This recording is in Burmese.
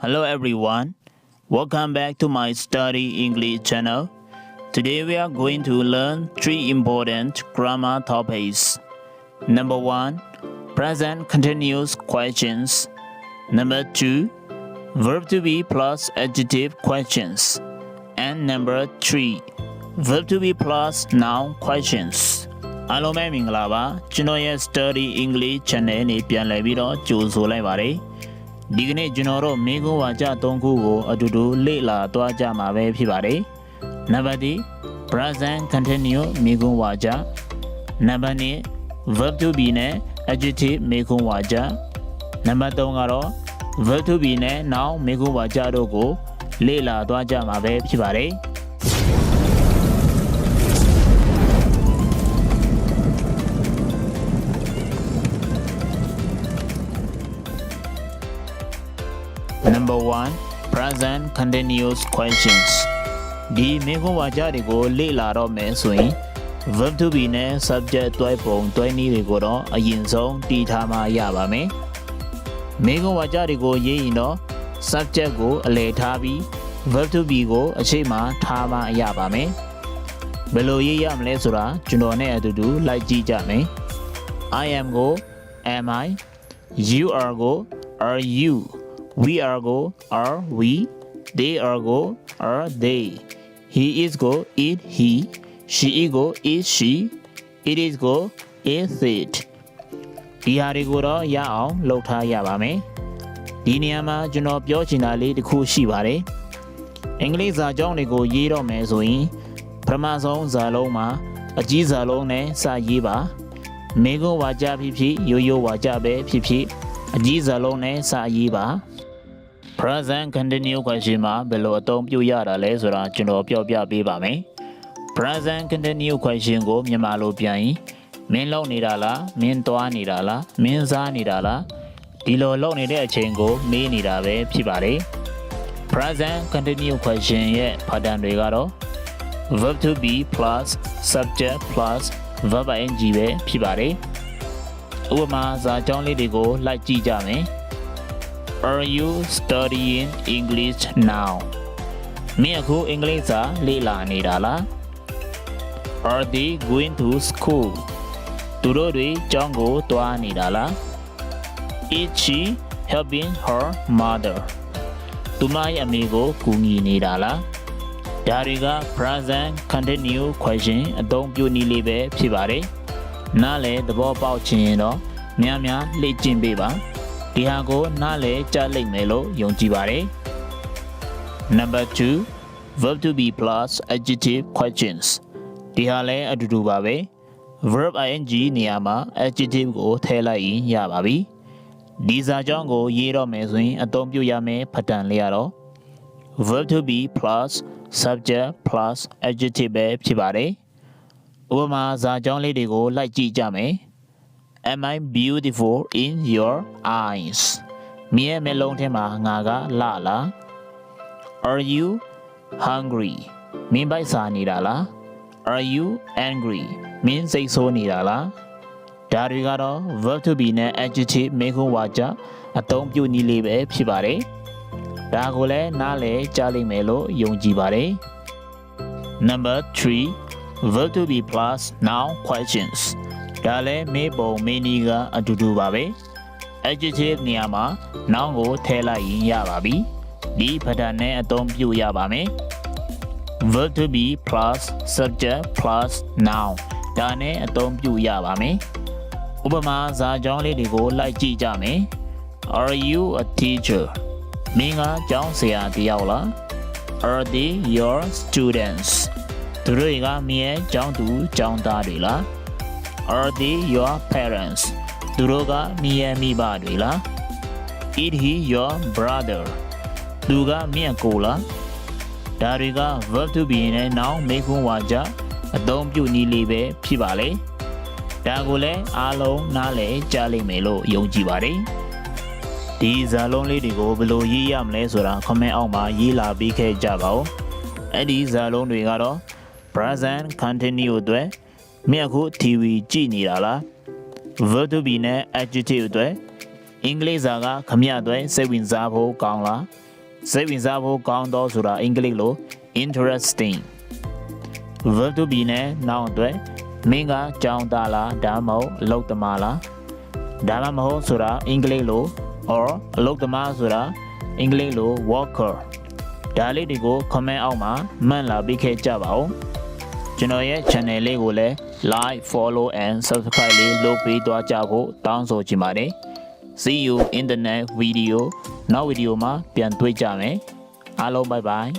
Hello everyone, welcome back to my Study English channel. Today we are going to learn 3 important grammar topics. Number 1, present continuous questions. Number 2, verb to be plus adjective questions. And number 3, verb to be plus noun questions. အားလုံးပဲမင်္ဂလာပါကျွန်တော်ရဲ့ Study English channel နဲ့ပြန်လည်ပြီးတော့ကြိုဆိုလိုက်ပါတယ်ဒီကနေ့ကျွန်တော်တို့မိကုံးဝါကြ3ခုကိုအတူတူလေ့လာသွားကြမှာပဲဖြစ်ပါတယ်နံပါတ်1 present continuous မိကုံးဝါကြနံပါတ်2 verb to be နဲ့ adjective မိကုံးဝါကြနံပါတ်3ကတော့ verb to be နဲ့ noun မိကုံးဝါကြတို့ကိုလေ့လာသွားကြမှာပဲဖြစ်ပါတယ် Number 1, present continuous questions. ဒီမိကုံးဝါကြတွေကိုလေ့လာတော့မယ်ဆိုရင် verb to be နဲ့ subject တွဲပုံတွဲနည်းတွေကိုတော့အရင်ဆုံးတည်ထားမှရပါမယ်။မိကုံးဝါကြတွေကိုရေးရင်တော့ subject ကိုအလယ်ထားပြီး verb to be ကိုအခြေမှထားမှရပါမယ်။ဘယ်လိုရေးရမလဲဆိုတာကျွန်တော်နဲ့အတူတူလိုက်ကြည့်ကြမယ်။ I am ကို am I, you are ကို are you, we are go are we, they are go are they, he is go is he, she is go is she, it is go is it ဒီဟာတွေကိုတော့ရအောင်လုပ်ထားရပါမယ်ဒီနေရာမှာကျွန်တော်ပြောချင်တာလေးတစ်ခုရှိပါတယ်အင်္ဂလိပ်စာကြောင်းတွေကိုရေးတော့မယ်ဆိုရင်ပထမဆုံးဇာလုံးမှာအကြီးဇာလုံးနဲ့စရေးပါမိကုံးဝါကြဖြစ်ဖြစ်ရိုးရိုးဝါကြပဲဖြစ်ဖြစ်အကြီးဇာလုံးနဲ့စရေးပါpresent continuous question မှာဘယ်လိုအသုံးပြုရတာလဲဆိုတာကျွန်တော်ပြောပြပေးပါမယ် present continuous question ကိုမြန်မာလိုပြန်ရင်မင်းလုပ်နေတာလားမင်းသွားနေတာလားမင်းစားနေတာလားဒီလိုလုပ်နေတဲ့အချိန်ကိုမေးနေတာပဲဖြစ်ပါတယ် present continuous question ရဲ့ pattern တွေကတော့ verb to be plus subject plus verb ing ပဲဖြစ်ပါတယ်ဥပမာစာကြောင်းလေးတွေကိုလိုက်ကြည့်ကြမယ်Are you studying English now? မင်းအခုအင်္ဂလိပ်စာလေ့လာနေတာလား Are they going to school? သူတို့တွေကျောင်းကိုသွားနေတာလား Is she helping her mother? သူမရဲ့အမေကိုကူညီနေတာလားဒါတွေက present continuous question အသုံးပြုနည်းလေးပဲဖြစ်ပါတယ်နားလေသဘောပေါက်ချင်ရင်တော့များများလေ့ကျင့်ပေးပါဒီဟာကိုနားလည်ကြားလိမ့်မယ်လို့ယုံကြည်ပါတယ် Number 2 verb to be plus adjective questions ဒီဟာလည်းအတူတူပါပဲ verb ing နေရာမှာ adjective ကိုထည့်လိုက်ရင်ရပါပြီဒီစာကြောင်းကိုရေးတော့မယ်ဆိုရင်အသုံးပြုရမယ့် pattern လေးကတော့ verb to be plus subject plus adjective ပဲဖြစ်ပါတယ်ဥပမာစာကြောင်းလေးတွေကိုလိုက်ကြည့်ကြမယ်Am I beautiful in your eyes? မြင်မျက်လုံးထဲမှာငါကလှလား Are you hungry? မင်းပိုက်စားနေတာလား Are you angry? မင်းစိတ်ဆိုးနေတာလားဒါတွေကတော့ verb to be နဲ့ adjective မိကုံးဝါကြအသုံးပြုနည်းလေးပဲဖြစ်ပါတယ်ဒါကိုလည်းနားလည်ကြားလိမ့်မယ်လို့ယုံကြည်ပါတယ် Number 3 verb to be plus noun questionsဒါလည်းမေးပုံမေးနည်းကအတူတူပါပဲ adjective နေရာမှာ noun ကိုထည့်လိုက်ရင်ရပါပြီဒီ pattern နဲ့အသုံးပြုရပါမယ် verb to be plus subject plus noun ဒါနဲ့အသုံးပြုရပါမယ်ဥပမာစာကြောင်းလေးတွေကိုလိုက်ကြည့်ကြမယ် Are you a teacher မင်းကကျောင်းဆရာတစ်ယောက်လား Are they your students သူတို့ကမင်းရဲ့ကျောင်းသူကျောင်းသားတွေလား Are they your parents? သူတို့ကမိရဲ့မိဘတွေလား Is he your brother? သူကမင်းကိုလားဒါတွေက verb to be နဲ့ noun မိကုံးဝါကြအသုံးပြုနည်းလေးပဲဖြစ်ပါလေဒါကိုလည်းအားလုံးနားလည်ကြားလိမ့်မယ်လို့ယုံကြည်ပါတယ်ဒီဇာလုံးလေးတွေကိုဘယ်လိုရေးရမလဲဆိုတာ comment အောက်မှာရေးလာပေးခဲ့ကြပါဦးအဲ့ဒီဇာလုံးတွေကတော့ present continuous တွေမင်းအခု TV ကြည့်နေတာလား verb to be နဲ့ adjective အတွက်အင်္ဂလိပ်စာကခမရအတွက်စိတ်ဝင်စားဖို့ကောင်းလား စိတ်ဝင်စားဖို့ကောင်းသောဆိုတာအင်္ဂလိပ်လို interesting verb to be နဲ့ noun အတွက်မင်းကကြောင်သားလားဒါမှမဟုတ်အလုပ်သမားလားဒါမှမဟုတ်ဆိုတာအင်္ဂလိပ်လို or အလုပ်သမားဆိုတာအင်္ဂလိပ်လို worker ဒါလေးတွေကို comment အောက်မှာမှတ်လာပြီးခဲ့ကြပါဦးကျွန်တော်ရဲ့ channel လေးကိုလည်း like follow and subscribe လေးလုပ်ပေးသွားကြဖို့တောင်းဆိုချင်ပါတယ် See you in the next video နောက်ဗီဒီယိုမှာပြန်တွေ့ကြမယ်အားလုံး bye bye